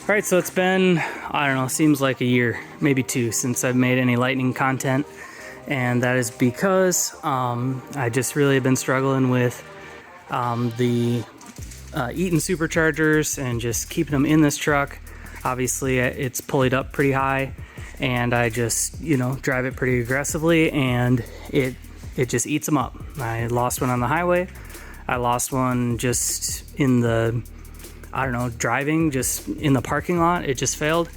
All right, so it's been, I don't know, seems like a year, maybe two, since I've made any Lightning content. And that is because I just really have been struggling with the Eaton Superchargers and just keeping them in this truck. Obviously, it's pulleyed up pretty high, and I just, you know, drive it pretty aggressively, and it just eats them up. I lost one on the highway. I lost one just in the, I don't know, driving just in the parking lot. It just failed.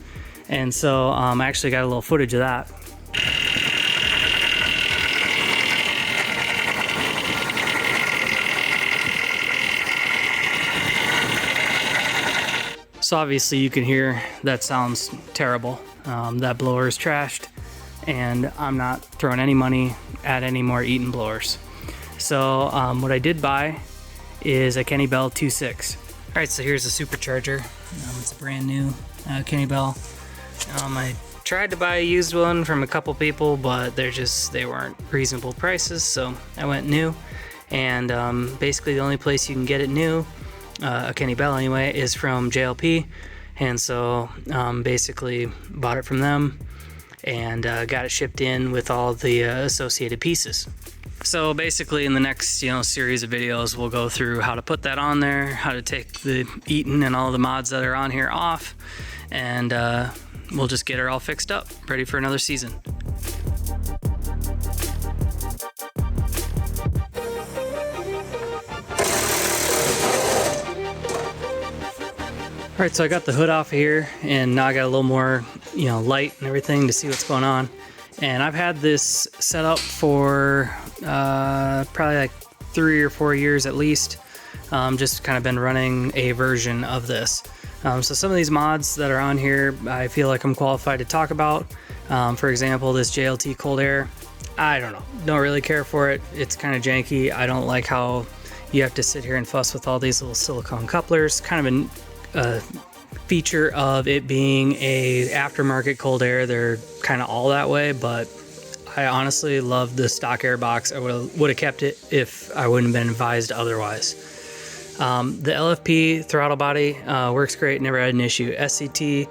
And so I actually got a little footage of that. So obviously you can hear that sounds terrible. That blower is trashed, and I'm not throwing any money at any more Eaton blowers. So what I did buy is a Kenne Bell 2.6. All right, so here's the supercharger. It's a brand new Kenne Bell. I tried to buy a used one from a couple people, but they weren't reasonable prices, so I went new. And basically the only place you can get it new, a Kenne Bell anyway, is from JLP. And so basically bought it from them and got it shipped in with all the associated pieces. So basically in the next, series of videos, we'll go through how to put that on there, how to take the Eaton and all the mods that are on here off, and we'll just get her all fixed up, ready for another season. All right, so I got the hood off here, and now I got a little more, light and everything to see what's going on. And I've had this set up for probably like 3 or 4 years at least. Just kind of been running a version of this. So some of these mods that are on here, I feel like I'm qualified to talk about. For example, this JLT cold air. I don't know, don't really care for it. It's kind of janky. I don't like how you have to sit here and fuss with all these little silicone couplers. Kind of a feature of it being a aftermarket cold air. They're kind of all that way, but I honestly love the stock air box. I would have kept it if I wouldn't have been advised otherwise. The LFP throttle body works great, never had an issue. SVT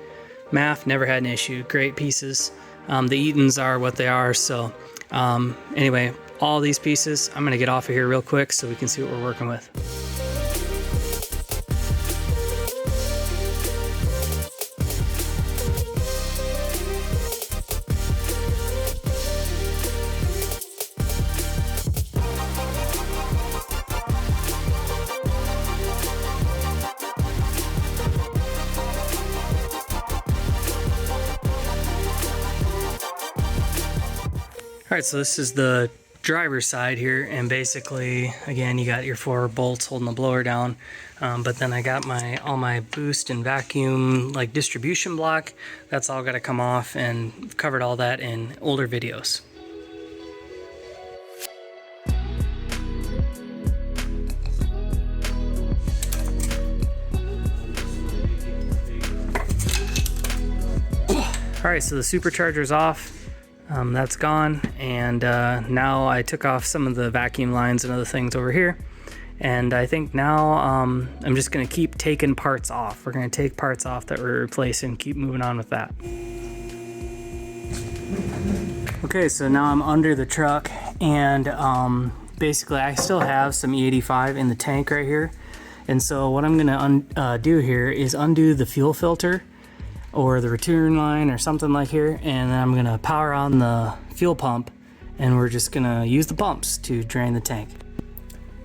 MAF, never had an issue. Great pieces. The Eatons are what they are. So anyway, all these pieces, I'm gonna get off of here real quick so we can see what we're working with. All right, so this is the driver's side here, and basically, again, you got your 4 bolts holding the blower down, but then I got all my boost and vacuum distribution block. That's all got to come off, and I've covered all that in older videos. All right, so the supercharger's off. That's gone, and now I took off some of the vacuum lines and other things over here, and I think now I'm just going to keep taking parts off. We're going to take parts off that we're replacing, keep moving on with that. Okay, so now I'm under the truck, and basically I still have some E85 in the tank right here, and so what I'm going to do here is undo the fuel filter or the return line or something like here, and then I'm gonna power on the fuel pump, and we're just gonna use the pumps to drain the tank.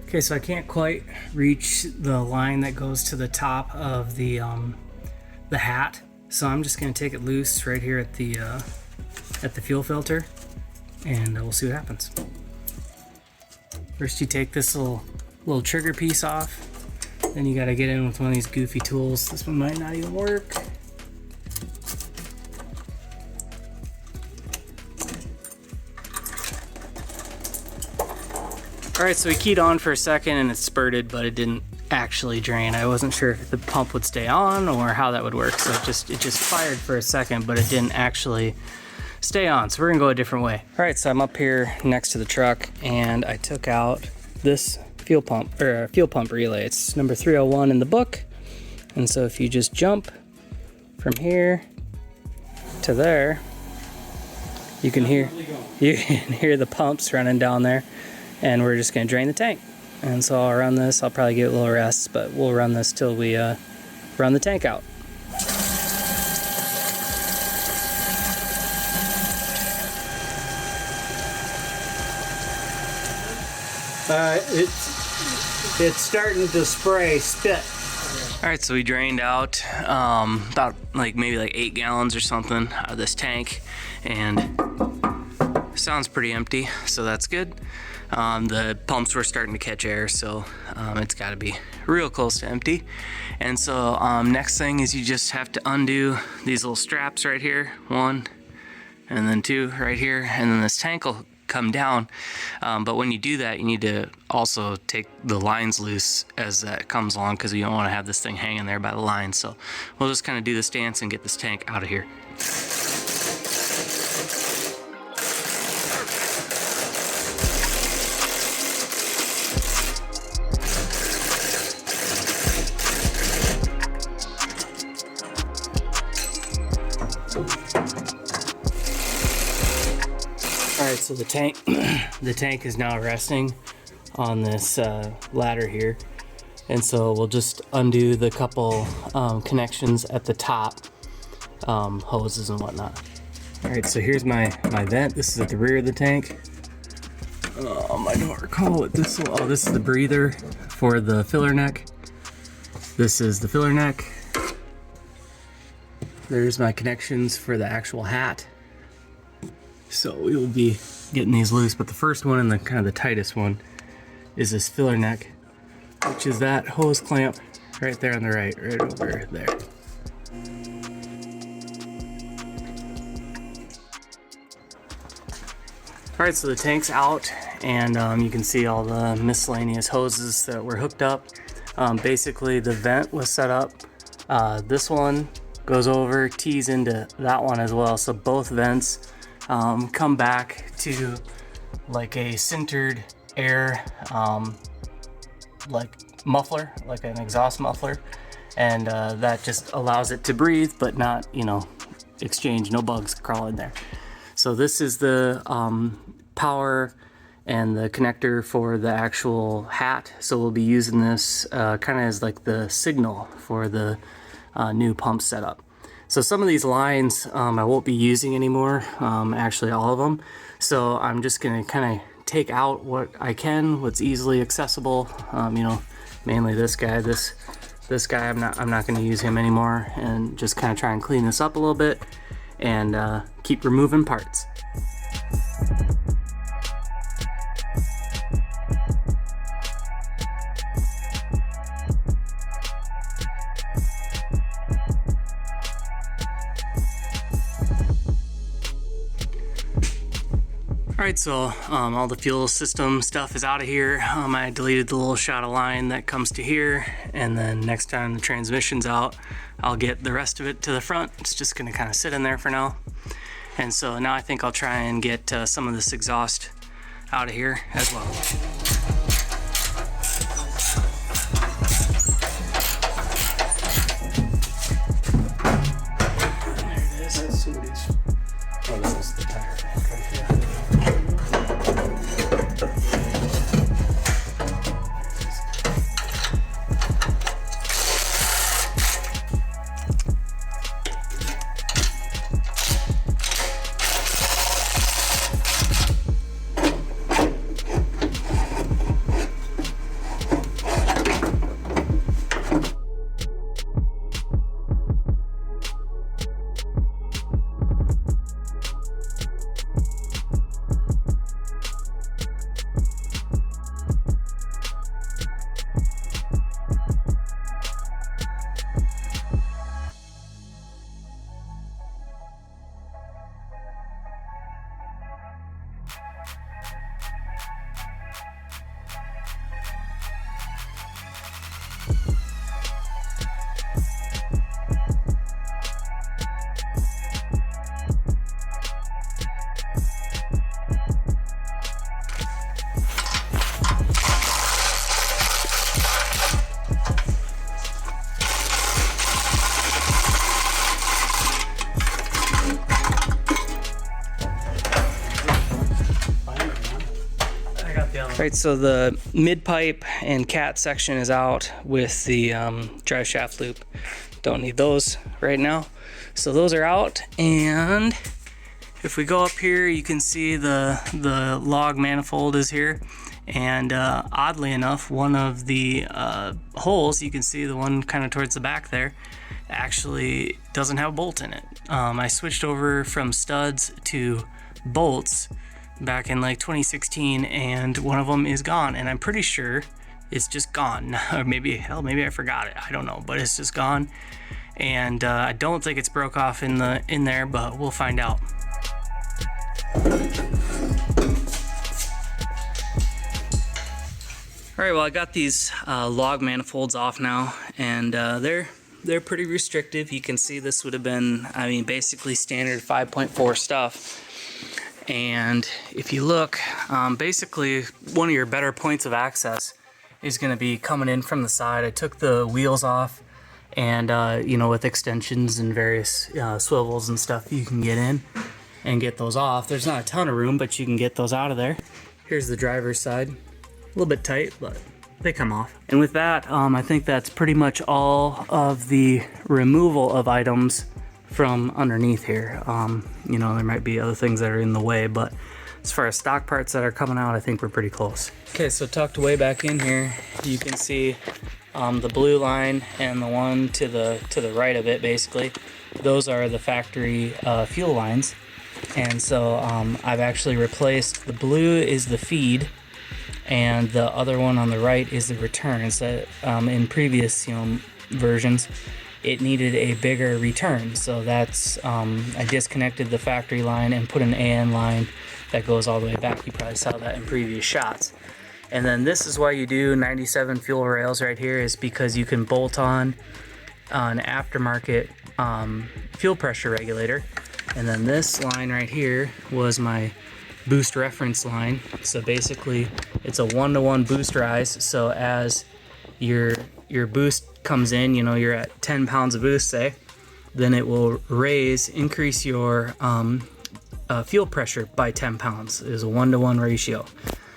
Okay, so I can't quite reach the line that goes to the top of the hat, so I'm just gonna take it loose right here at the fuel filter, and we'll see what happens. First you take this little trigger piece off, then you gotta get in with one of these goofy tools. This one might not even work. Alright, so we keyed on for a second and it spurted, but it didn't actually drain. I wasn't sure if the pump would stay on or how that would work, so it just fired for a second, but it didn't actually stay on, so we're gonna go a different way. Alright, so I'm up here next to the truck, and I took out this fuel pump relay. It's number 301 in the book, and so if you just jump from here to there, you can hear the pumps running down there, and we're just gonna drain the tank. And so I'll run this. I'll probably give it a little rest, but we'll run this till we run the tank out. It's starting to spray spit. All right, so we drained out about maybe 8 gallons or something out of this tank, and sounds pretty empty, so that's good. The pumps were starting to catch air, so it's got to be real close to empty. And so next thing is you just have to undo these little straps right here, 1 and then 2 right here, and then this tank will come down. But when you do that, you need to also take the lines loose as that comes along, because you don't want to have this thing hanging there by the line. So we'll just kind of do this dance and get this tank out of here. Alright, so the tank is now resting on this ladder here, and so we'll just undo the couple connections at the top, hoses and whatnot. Alright, so here's my vent. This is at the rear of the tank. I don't recall what this is. Oh, this is the breather for the filler neck. This is the filler neck. There's my connections for the actual hat. So we will be getting these loose, but the first one and the kind of the tightest one is this filler neck, which is that hose clamp right there on the right over there. All right, so the tank's out, and you can see all the miscellaneous hoses that were hooked up. Basically, the vent was set up. This one goes over, tees into that one as well, so both vents come back to like a sintered air muffler, like an exhaust muffler, and that just allows it to breathe but not, exchange, no bugs crawl in there. So this is the power and the connector for the actual hat, so we'll be using this kind of as like the signal for the new pump setup. So some of these lines I won't be using anymore, actually all of them. So I'm just gonna kind of take out what I can, what's easily accessible. Mainly this guy. This guy I'm not gonna use him anymore, and just kind of try and clean this up a little bit and keep removing parts. Alright, so all the fuel system stuff is out of here. I deleted the little shot of line that comes to here, and then next time the transmission's out, I'll get the rest of it to the front. It's just going to kind of sit in there for now. And so now I think I'll try and get some of this exhaust out of here as well. There it is. Let's see what he's... Oh, that was the tire bank right here. Right, so the mid pipe and cat section is out with the drive shaft loop. Don't need those right now. So those are out, and if we go up here, you can see the log manifold is here. And oddly enough, one of the holes, you can see the one kind of towards the back there, actually doesn't have a bolt in it. I switched over from studs to bolts back in like 2016, and one of them is gone, and I'm pretty sure it's just gone. Or maybe, hell, maybe I forgot it, I don't know, but it's just gone. And I don't think it's broke off in there, but we'll find out. All right, well, I got these log manifolds off now, and they're pretty restrictive. You can see this would have been, I mean, basically standard 5.4 stuff. And if you look, basically one of your better points of access is going to be coming in from the side. I took the wheels off, and you know, with extensions and various swivels and stuff, you can get in and get those off. There's not a ton of room, but you can get those out of there. Here's the driver's side. A little bit tight, but they come off. And with that, I think that's pretty much all of the removal of items from underneath here. You know, there might be other things that are in the way, but as far as stock parts that are coming out, I think we're pretty close. Okay, so tucked way back in here, you can see the blue line and the one to the right of it, basically. Those are the factory fuel lines. And so I've actually replaced, the blue is the feed, and the other one on the right is the return. So in previous, you know, versions, it needed a bigger return. So that's, I disconnected the factory line and put an AN line that goes all the way back. You probably saw that in previous shots. And then this is why you do 97 fuel rails right here, is because you can bolt on an aftermarket fuel pressure regulator. And then this line right here was my boost reference line. So basically it's a 1-to-1 boost rise. So as your boost comes in, you know, you're at 10 pounds of boost, say, then it will increase your fuel pressure by 10 pounds. It is a 1-to-1 ratio.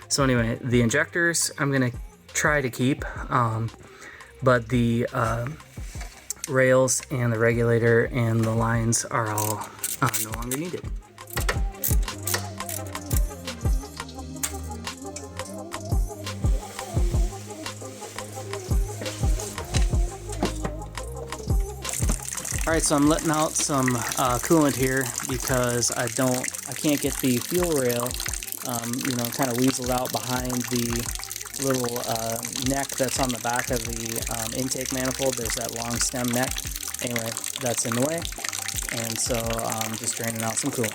So anyway, the injectors I'm gonna try to keep, but the rails and the regulator and the lines are all no longer needed. All right, so I'm letting out some coolant here because I can't get the fuel rail, you know, kind of weaseled out behind the little neck that's on the back of the intake manifold. There's that long stem neck. Anyway, that's in the way, and so I'm just draining out some coolant.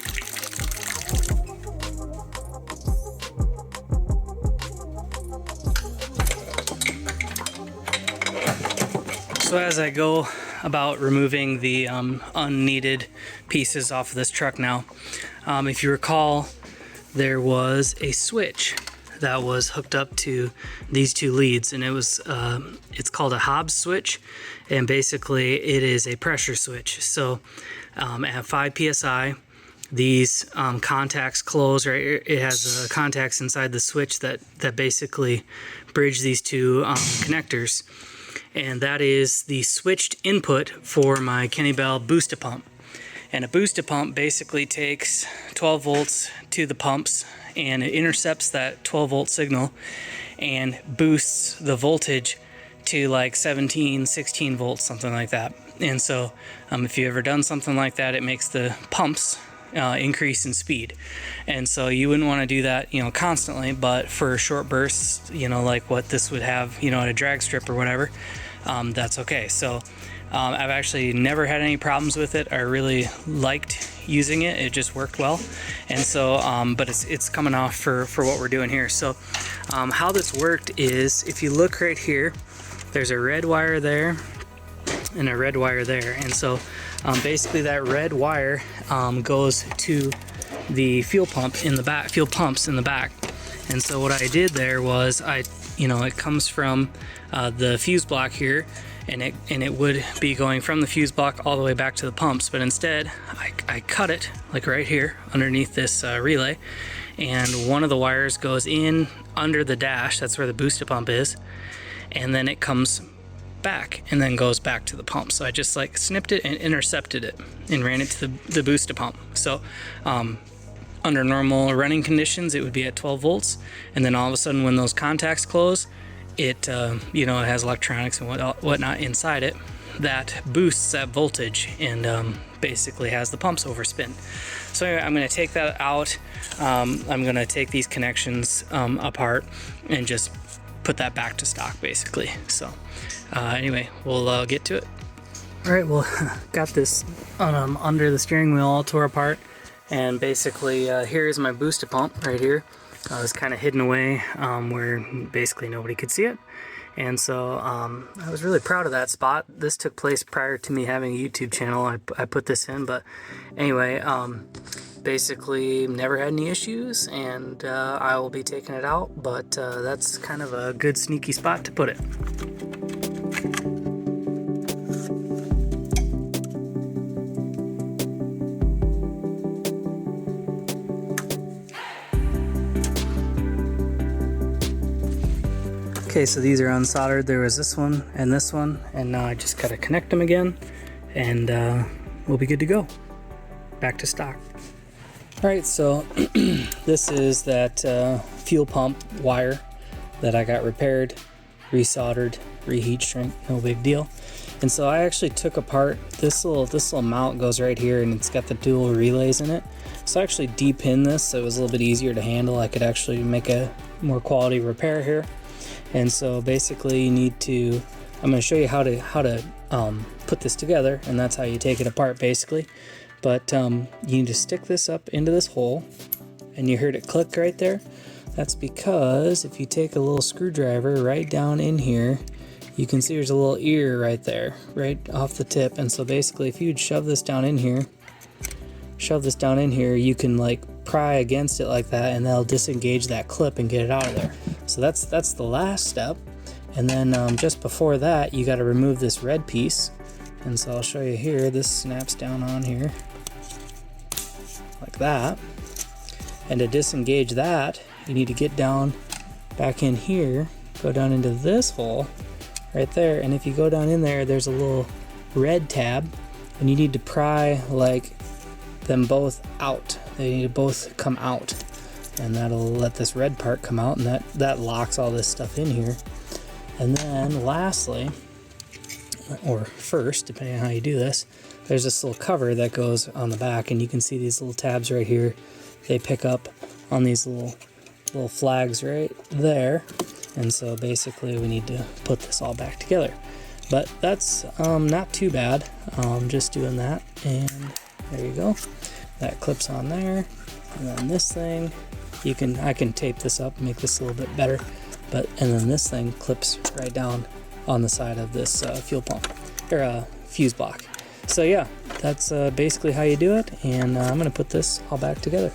So as I go about removing the unneeded pieces off of this truck now, if you recall, there was a switch that was hooked up to these two leads, and it was it's called a Hobbs switch, and basically it is a pressure switch. So at 5 psi, these contacts close, right? It has contacts inside the switch that basically bridge these two connectors. And that is the switched input for my Kenne Bell Boost-A-Pump. And a Boost-A-Pump basically takes 12 volts to the pumps, and it intercepts that 12 volt signal and boosts the voltage to like 17, 16 volts, something like that. And so if you've ever done something like that, it makes the pumps increase in speed. And so you wouldn't want to do that, you know, constantly, but for short bursts, you know, like what this would have, you know, at a drag strip or whatever, that's okay. So I've actually never had any problems with it. I really liked using it. It just worked well. And so, but it's coming off for what we're doing here. So how this worked is, if you look right here, there's a red wire there and a red wire there. And so basically that red wire goes to the fuel pump in the back, fuel pumps in the back. And so what I did there was it comes from the fuse block here, and it would be going from the fuse block all the way back to the pumps, but instead I cut it like right here underneath this relay, and one of the wires goes in under the dash, that's where the Boost-A-Pump is, and then it comes back and then goes back to the pump. So I just like snipped it and intercepted it and ran it to the Boost-A-Pump. So under normal running conditions it would be at 12 volts, and then all of a sudden when those contacts close, it you know, it has electronics and whatnot inside it that boosts that voltage and basically has the pumps overspin. So anyway, I'm going to take that out. I'm going to take these connections apart and just put that back to stock basically. So anyway, we'll get to it. Alright, well, got this under the steering wheel all tore apart, and basically here's my Boost-A-Pump right here. It's kind of hidden away where basically nobody could see it, and so I was really proud of that spot. This took place prior to me having a YouTube channel. I put this in, but anyway, basically never had any issues, and I will be taking it out, but that's kind of a good sneaky spot to put it. Okay, so these are unsoldered. There was this one, and now I just gotta connect them again, and we'll be good to go. Back to stock. Alright, so this is that fuel pump wire that I got repaired, resoldered, reheat shrink, no big deal. And so I actually took apart this little mount goes right here, and it's got the dual relays in it. So I actually de-pinned this so it was a little bit easier to handle. I could actually make a more quality repair here. And so basically you need to, I'm going to show you how to put this together, and that's how you take it apart basically. But you need to stick this up into this hole, and you heard it click right there. That's because if you take a little screwdriver right down in here, you can see there's a little ear right there, right off the tip. And so basically if you'd shove this down in here, you can like pry against it like that, and that'll disengage that clip and get it out of there. So that's the last step. And then just before that, you got to remove this red piece. And so I'll show you here. This snaps down on here like that. And to disengage that, you need to get down back in here, go down into this hole right there. And if you go down in there, there's a little red tab, and you need to pry like them both out. They need to both come out, and that'll let this red part come out, and that locks all this stuff in here. And then lastly, or first, depending on how you do this, there's this little cover that goes on the back, and you can see these little tabs right here. They pick up on these little flags right there. And so basically we need to put this all back together. But that's not too bad, just doing that, and there you go. That clips on there, and then this thing, I can tape this up and make this a little bit better, and then this thing clips right down on the side of this fuel pump, or fuse block. So yeah, that's basically how you do it, and I'm gonna put this all back together.